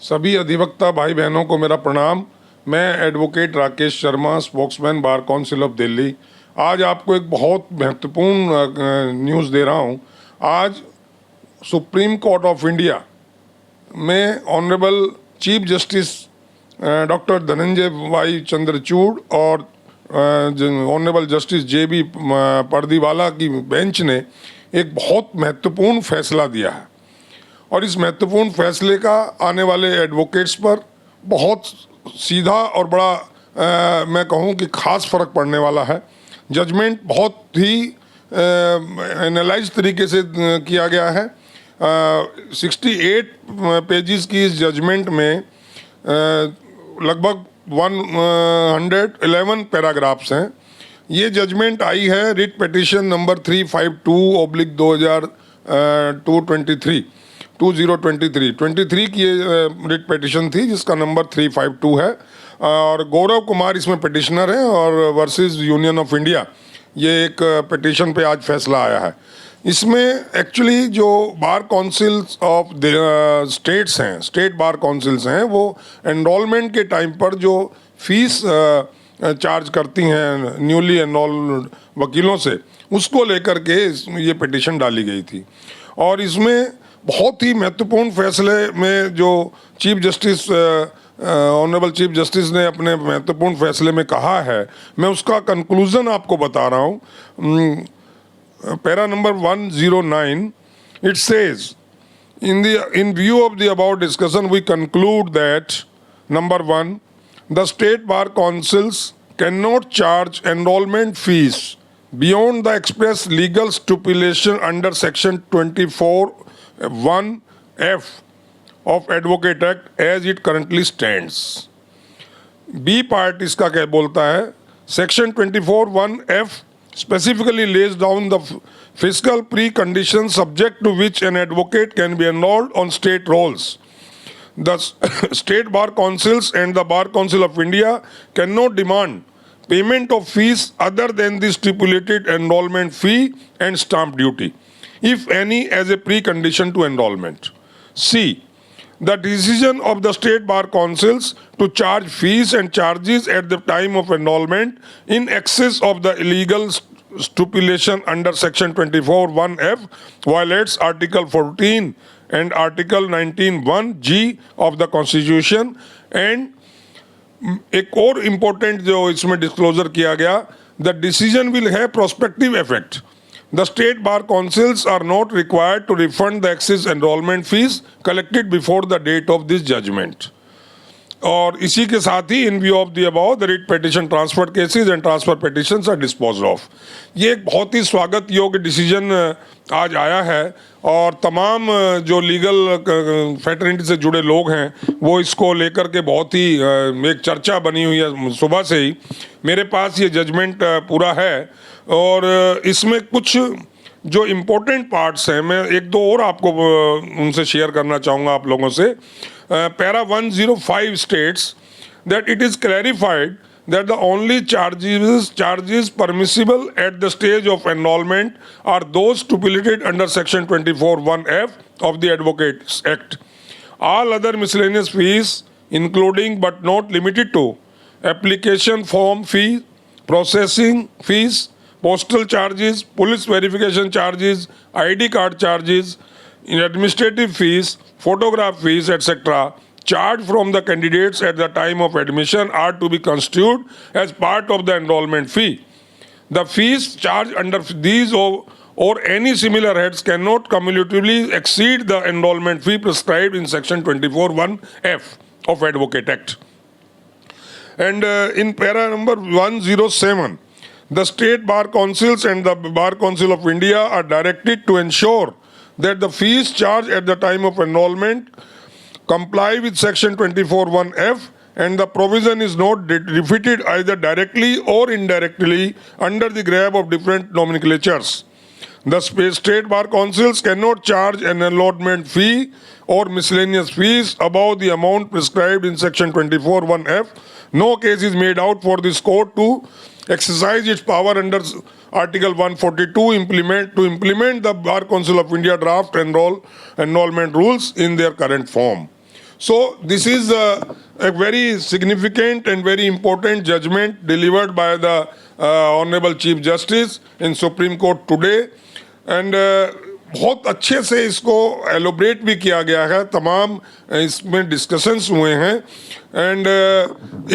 सभी अधिवक्ता भाई बहनों को मेरा प्रणाम। मैं advocate Rakesh Sharma, spokesman bar council of Delhi. आज आपको एक बहुत महत्वपूर्ण न्यूज़ दे रहा हूँ। आज सुप्रीम कोर्ट ऑफ इंडिया में honourable chief justice doctor Dhananjaya Y Chandrachud और honourable justice J B Pardiwala की बेंच ने एक बहुत महत्वपूर्ण फैसला दिया है और इस महत्वपूर्ण फैसले का आने वाले एडवोकेट्स पर बहुत सीधा और बड़ा मैं कहूँ कि ख़ास फ़र्क पड़ने वाला है। जजमेंट बहुत ही एनालाइज तरीके से किया गया है। 68 पेजेस की इस जजमेंट में लगभग 111 पैराग्राफ्स हैं। ये जजमेंट आई है रिट पिटीशन नंबर 352/2023 की ये रिट पिटीशन थी जिसका नंबर 352 है और गौरव कुमार इसमें पिटिशनर हैं और वर्सेस यूनियन ऑफ इंडिया ये एक पिटीशन पे आज फैसला आया है। इसमें एक्चुअली जो बार काउंसिल्स ऑफ स्टेट्स हैं, स्टेट बार काउंसिल्स हैं, वो एनरोलमेंट के टाइम पर जो फीस चार्ज करती हैं न्यूली एनरोल्ड वकीलों से, उसको लेकर के ये पिटीशन डाली गई थी। और इसमें बहुत ही महत्वपूर्ण फैसले में जो chief justice honourable chief justice ने अपने महत्वपूर्ण फैसले में कहा है, मैं उसका कंक्लूजन आपको बता रहा हूँ। Para number 109, it says, in view of the above discussion, we conclude that number 1, the state bar councils cannot charge enrollment fees beyond the express legal stipulation under section 24(1)(f of Advocate Act as it currently stands. B part इसका क्या बोलता है? Section 24(1)(f specifically lays down the fiscal preconditions subject to which an advocate can be enrolled on state rolls. The state bar councils and the Bar Council of India cannot demand payment of fees other than the stipulated enrollment fee and stamp duty, if any, as a precondition to enrollment. C. The decision of the state bar councils to charge fees and charges at the time of enrollment in excess of the illegal stipulation under section 24(1)(f violates article 14 and article 19(1)(g of the constitution। and एक और important जो इसमें disclosure किया गया, the decision will have prospective effect. The state bar councils are not required to refund the excess enrollment fees collected before the date of this judgment. और इसी के साथ ही in view of the above, the writ petition transfer cases and transfer petitions are disposed of. ये एक बहुत ही स्वागत योग्य decision आज आया है और तमाम जो लीगल फैटर्निटी से जुड़े लोग हैं वो इसको लेकर के बहुत ही एक चर्चा बनी हुई है सुबह से ही। मेरे पास ये जजमेंट पूरा है और इसमें कुछ जो इम्पोर्टेंट पार्ट्स हैं मैं एक दो और आपको उनसे शेयर करना चाहूँगा आप लोगों से। Para 105 states that it is clarified that the only charges permissible at the stage of enrollment are those stipulated under section 24(1)(f of the Advocates Act. All other miscellaneous fees, including but not limited to application form fee, processing fees, postal charges, police verification charges, ID card charges, administrative fees, photograph fees, etc., charged from the candidates at the time of admission are to be constituted as part of the enrollment fee. The fees charged under these or any similar heads cannot cumulatively exceed the enrollment fee prescribed in section 24(1)(f of Advocate Act. And in para number 107, the state bar councils and the Bar Council of India are directed to ensure that the fees charged at the time of enrollment comply with section 24(1)(f and the provision is not defeated either directly or indirectly under the grab of different nomenclatures. The state bar councils cannot charge an enrollment fee or miscellaneous fees above the amount prescribed in section 24(1)(f. No case is made out for this court to exercise its power under Article 142 to implement the Bar Council of India draft enrollment rules in their current form. So this is a very significant and very important judgment delivered by the Honorable Chief Justice in Supreme Court today, and बहुत अच्छे से इसको elaborate भी किया गया है, तमाम इसमें डिस्कशंस हुए हैं, एंड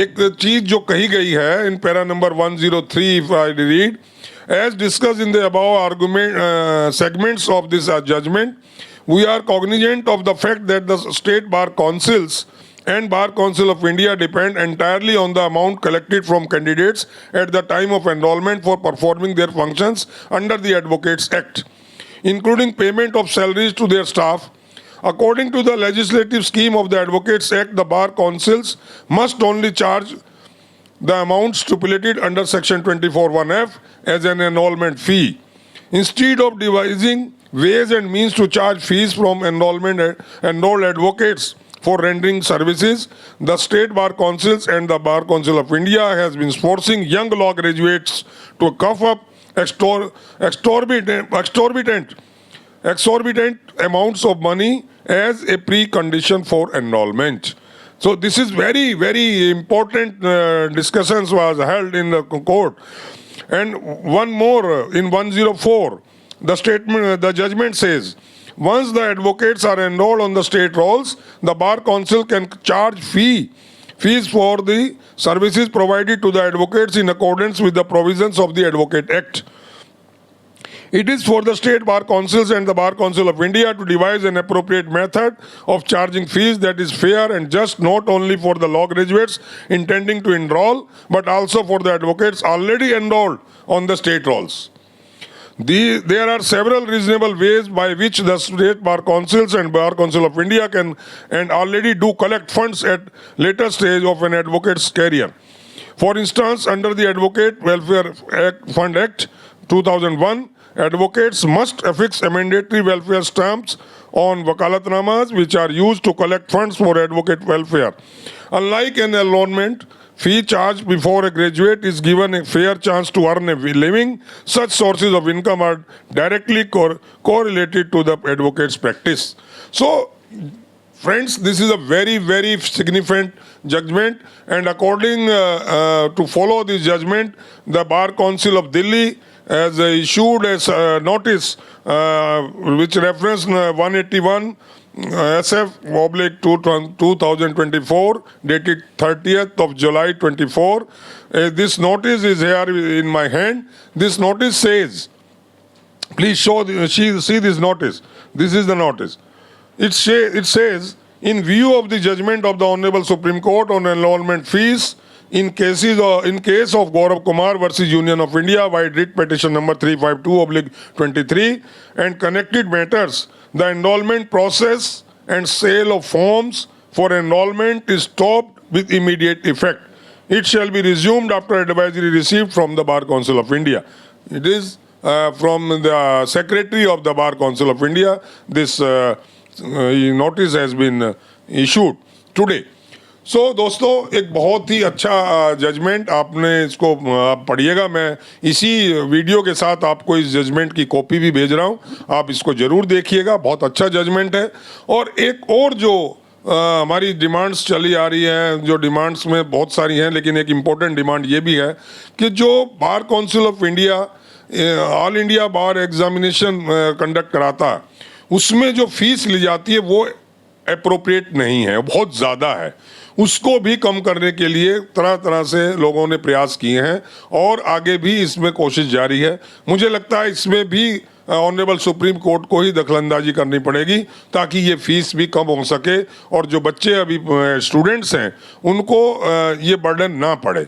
एक चीज़ जो कही गई है in para number 103, if I read, as discussed in the above argument segments of this judgment, we are cognizant of the fact that the state bar councils and Bar Council of India depend entirely on the amount collected from candidates at the time of enrollment for performing their functions under the Advocates Act, including payment of salaries to their staff. According to the legislative scheme of the Advocates Act, the Bar Councils must only charge the amount stipulated under Section 24(1)(f) as an enrollment fee. Instead of devising ways and means to charge fees from enrolled advocates for rendering services, the State Bar Councils and the Bar Council of India has been forcing young law graduates to cough up exorbitant amounts of money as a precondition for enrollment. So this is very, very important discussions was held in the court. And one more, in 104, the judgment says, once the advocates are enrolled on the state rolls, the Bar Council can charge fees for the services provided to the advocates in accordance with the provisions of the Advocate Act. It is for the State Bar Councils and the Bar Council of India to devise an appropriate method of charging fees that is fair and just, not only for the law graduates intending to enroll, but also for the advocates already enrolled on the state rolls. There are several reasonable ways by which the State Bar Councils and Bar Council of India can and already do collect funds at later stage of an advocate's career. For instance, under the Advocate Welfare Fund Act 2001, advocates must affix mandatory welfare stamps on wakalatnamas which are used to collect funds for advocate welfare. Unlike an enrollment fee charged before a graduate is given a fair chance to earn a living, such sources of income are directly correlated to the advocate's practice. So, friends, this is a very, very significant judgment, and according to follow this judgment, the Bar Council of Delhi has issued a notice which reference 181 SF/2024 dated 30th of July 24. This notice is here in my hand. This notice says, please see this notice. This is the notice. It says, in view of the judgment of the Honorable Supreme Court on enrollment fees, in case of Gaurav Kumar versus Union of India, Wide Writ Petition number 352/23 and connected matters, the enrollment process and sale of forms for enrollment is stopped with immediate effect. It shall be resumed after advisory received from the Bar Council of India. It is from the Secretary of the Bar Council of India. This notice has been issued today. सो दोस्तों, एक बहुत ही अच्छा judgement आपने इसको आप पढ़िएगा. मैं इसी वीडियो के साथ आपको इस जजमेंट की कॉपी भी भेज रहा हूँ, आप इसको ज़रूर देखिएगा. बहुत अच्छा जजमेंट है. और एक और जो हमारी डिमांड्स चली आ रही हैं, जो डिमांड्स में बहुत सारी हैं, लेकिन एक इम्पोर्टेंट डिमांड ये भी है कि जो bar council of India all India bar examination conduct कराता है, उसमें जो फीस ली जाती है वो अप्रोप्रिएट नहीं है, बहुत ज़्यादा है. उसको भी कम करने के लिए तरह तरह से लोगों ने प्रयास किए हैं और आगे भी इसमें कोशिश जारी है. मुझे लगता है इसमें भी ऑनरेबल सुप्रीम कोर्ट को ही दखलंदाजी करनी पड़ेगी ताकि ये फीस भी कम हो सके और जो बच्चे अभी स्टूडेंट्स हैं उनको ये बर्डन ना पड़े.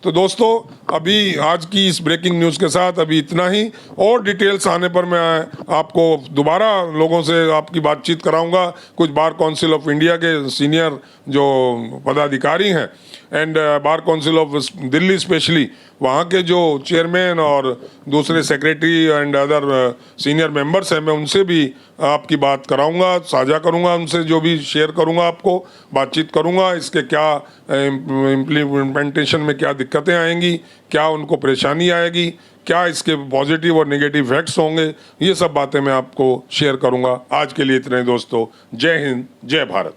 तो दोस्तों, अभी आज की इस ब्रेकिंग न्यूज़ के साथ अभी इतना ही. और डिटेल्स आने पर मैं आपको दोबारा लोगों से आपकी बातचीत कराऊंगा. कुछ बार काउंसिल ऑफ इंडिया के सीनियर जो पदाधिकारी हैं and bar council of Delhi specially, वहाँ के जो चेयरमैन और दूसरे secretary and other senior members हैं, मैं उनसे भी आपकी बात कराऊंगा, साझा करूंगा, उनसे जो भी शेयर करूंगा आपको बातचीत करूंगा. इसके क्या इम्प्लीमेंटेशन में क्या दिक्कतें आएंगी, क्या उनको परेशानी आएगी, क्या इसके पॉजिटिव और नेगेटिव इफेक्ट्स होंगे, ये सब बातें मैं आपको शेयर करूंगा. आज के लिए इतना ही दोस्तों. जय हिंद, जय भारत.